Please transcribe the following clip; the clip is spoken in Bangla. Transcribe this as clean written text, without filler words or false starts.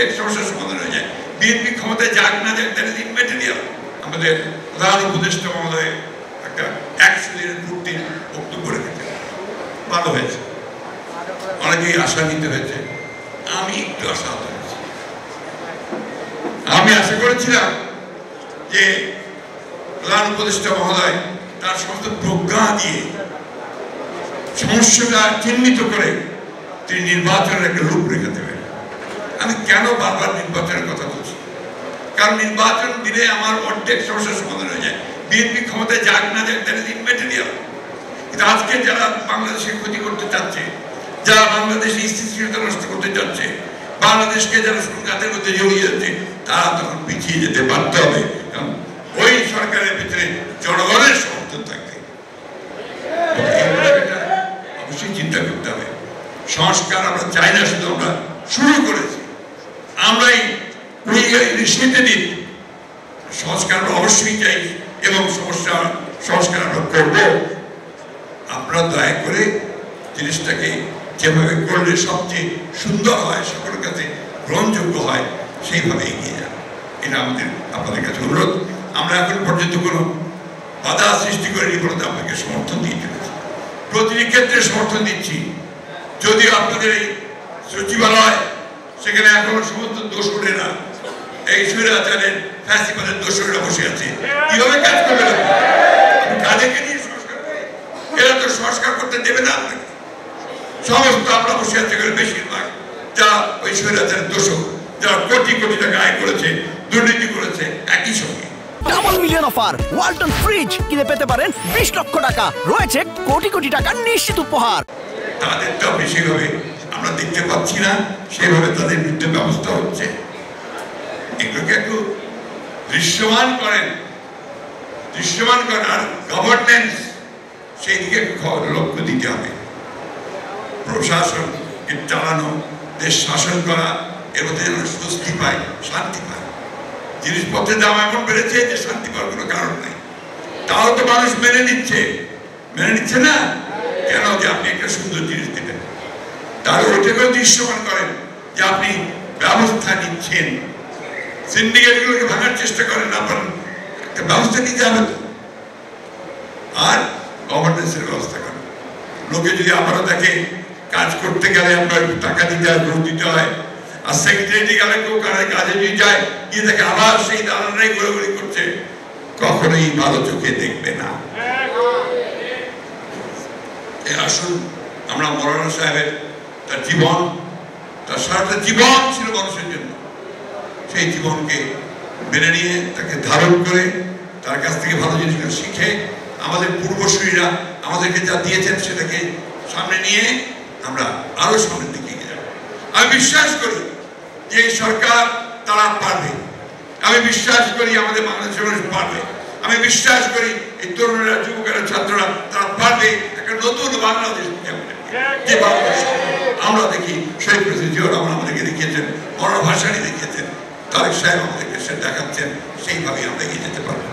অর্ধেক সমস্যার সমাধান হয়ে যায়। বিএনপি ক্ষমতায় যাক না যাক দ্যাট ইজ ইমম্যাটেরিয়াল। আমাদের প্রধান উপদেষ্টা মহোদয় একটা 100 দিনের পূর্তির বক্তব্য রেখেছেন, ভালো হয়েছে, অনেকেই আশান্বিত হয়েছে, আমি একটু আশাহত হয়েছি। আমি আশা করেছিলাম যে প্রধান উপদেষ্টা মহোদয় তার সমস্ত প্রজ্ঞা দিয়ে সমস্যাটা চিহ্নিত করে তিনি নির্বাচনের একটা রূপরেখা দেবেন। আমি কেন বারবার নির্বাচনের কথা বলছি? কারণ নির্বাচন দিলে আমার অর্ধেক সমস্যার সমাধান হয়ে যায়। বিএনপি ক্ষমতায় যাক না যাক দ্যাট ইজ ইমম্যাটেরিয়াল। কিন্তু আজকে যারা বাংলাদেশের ক্ষতি করতে চাচ্ছে, যারা বাংলাদেশের স্থিতিশীলতা নষ্ট করতে চাচ্ছে, বাংলাদেশকে যারা সংঘাতের মধ্যে জড়িয়ে যাচ্ছে, তারা তখন পিছিয়ে যেতে বাধ্য হবে। কারণ ওই সরকারের ভিতরে জনগণের সমর্থন থাকবে। অবশ্যই চিন্তা করতে হবে। সংস্কার আমরা চাই না, শুধু আমরা শুরু করেছি, আমরাই সংস্কার আমরা অবশ্যই চাই এবং সংস্কার আমরা করব। আপনারা দয়া করে জিনিসটাকে যেভাবে করলে সবচেয়ে সুন্দর হয়, সকলের কাছে গ্রহণযোগ্য হয়, সেইভাবে এগিয়ে যান। এটা আমাদের আপনাদের কাছে অনুরোধ। আমরা এখন পর্যন্ত কোনো বাধা সৃষ্টি করিনি, বলতে আপনাকে সমর্থন দিয়ে চলেছি, প্রতিটি ক্ষেত্রে সমর্থন দিচ্ছি। যদিও আপনাদের এই সচিবালয়, সেখানে এখনো সমস্ত দোষরেরা, এই স্বৈরাচারের ফ্যাসিবাদের দোষরেরা বসে আছে, কিভাবে কাজ করবে? কাদেরকে নিয়ে সংস্কার করে? এরা তো সংস্কার করতে দেবে না আপনাকে। সমস্ত আমরা বসে আছে, বেশিরভাগ যারা ওই স্বৈরাচারের দোষক, যারা কোটি কোটি টাকা আয় করেছে, দুর্নীতি করেছে, একই সঙ্গে। Double million offer, Walton fridge কিনে পেতে পারেন 20 লক্ষ টাকা, রয়েছে কোটি কোটি টাকার নিশ্চিত উপহার। তাদেরটা বেশিভাবে আমরা দেখতে পাচ্ছি না, সেভাবে তাদের বিরুদ্ধে ব্যবস্থা হচ্ছে। এগুলোকে একটু দৃশ্যমান করেন, আর গভর্নেন্স সেই দিকে লক্ষ্য দিতে হবে। প্রশাসনকে চালানো, দেশ শাসন করা, এর মধ্যে যেন স্বস্তি পায়, শান্তি পায়। জিনিসপত্রের দাম এমন বেড়েছে যে শান্তি পাওয়ার কোনো কারণ নাই। তাও তো মানুষ মেনে নিচ্ছে না কেন? যে আপনি একটা সুন্দর জিনিস দিবেন, তাহলে ওইটাকেও দৃশ্যমান করেন যে আপনি ব্যবস্থা নিচ্ছেন। সিন্ডিকেটগুলোকে ভাঙার চেষ্টা করেন, আপনার একটা ব্যবস্থা নিতে হবে তো। আর গভর্নেন্সের ব্যবস্থা করেন। লোকে যদি আবারও দেখে কাজ করতে গেলে আপনার টাকা দিতে হয়, ভোট দিতে হয়, আর সেক্রেটারি গেলে কেউ কাজে যদি যায়, গিয়ে দেখে আবার সেই দালানরাই ঘোরাঘুরি করছে, কখনোই ভালো চোখে দেখবে না। আসুন আমরা মৌলানা সাহেবের তার জীবন, তার সারাটা জীবন ছিল মানুষের জন্য, সেই জীবনকে মেনে নিয়ে তাকে ধারণ করে তার কাছ থেকে ভালো জিনিসগুলো শিখে আমাদের পূর্বসূরীরা আমাদেরকে যা দিয়েছেন সেটাকে সামনে নিয়ে আমরা আরো সামনের দিকে এগিয়ে যাব। আমি বিশ্বাস করি যে এই সরকার তারা পারবে। আমি বিশ্বাস করি আমাদের বাংলাদেশের মানুষ পারবে। আমি বিশ্বাস করি এই তরুণরা, যুবকেরা, ছাত্ররা তারা পারবে একটা নতুন বাংলাদেশ, যে বাংলাদেশ আমরা দেখি শহীদ প্রেসিডেন্ট জিয়াউর রহমান আমাদেরকে দেখিয়েছেন, মৌলানা ভাসানী দেখিয়েছেন, তারেক সাহেব আমাদেরকে সে দেখাচ্ছেন, সেইভাবেই আমরা এগিয়ে যেতে পারবো।